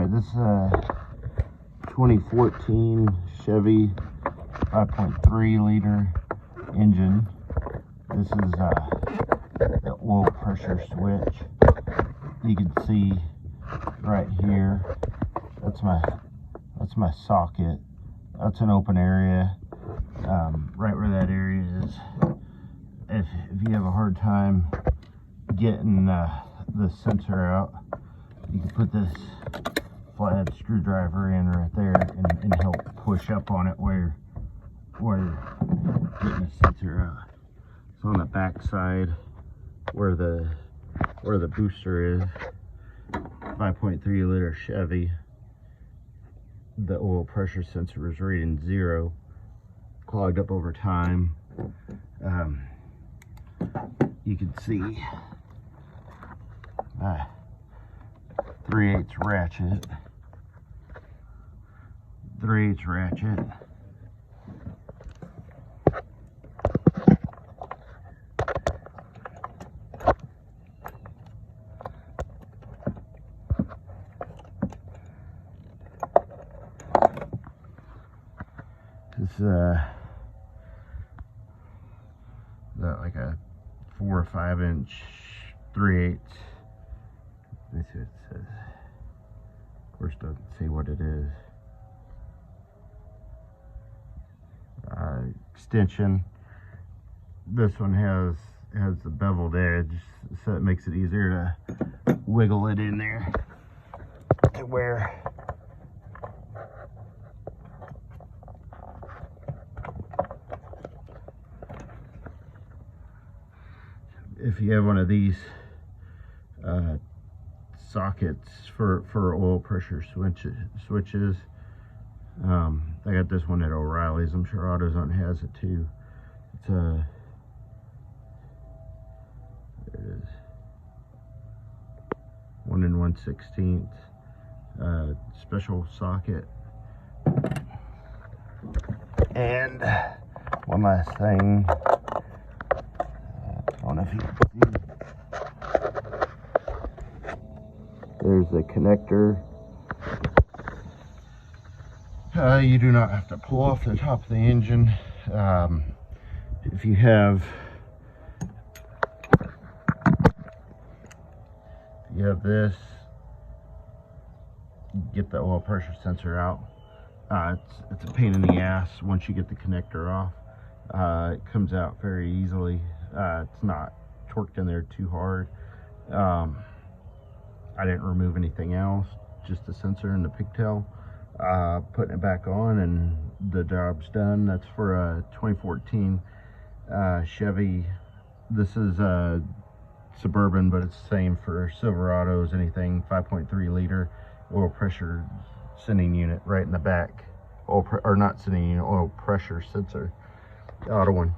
Alright, this is a 2014 Chevy 5.3 liter engine. This is the oil pressure switch. You can see right here, that's my socket. That's an open area, right where that area is. If you have a hard time getting the sensor out, you can put this flathead screwdriver in right there and help push up on it where you're getting the sensor out. It's on the back side where the booster is. 5.3 liter Chevy. The oil pressure sensor was reading 0, clogged up over time. You can see 3/8 ratchet. 3/8 ratchet. This like a 4 or 5 inch 3/8. Let me see what it says. Of course, doesn't say what it is. Extension. This one has the beveled edge, so it makes it easier to wiggle it in there to where if you have one of these sockets for oil pressure switches, I got this one at O'Reilly's. I'm sure AutoZone has it too. It's there it is, 1 1/16 special socket. And one last thing, I don't know if you can see, there's a connector. You do not have to pull off the top of the engine. If you have this, get the oil pressure sensor out. It's a pain in the ass once you get the connector off. It comes out very easily. It's not torqued in there too hard. I didn't remove anything else, just the sensor and the pigtail. Putting it back on and the job's done. That's for a 2014 Chevy. This is a Suburban, but it's the same for Silverados, anything 5.3 liter oil pressure sending unit right in the back. Or not sending unit, oil pressure sensor. The auto one.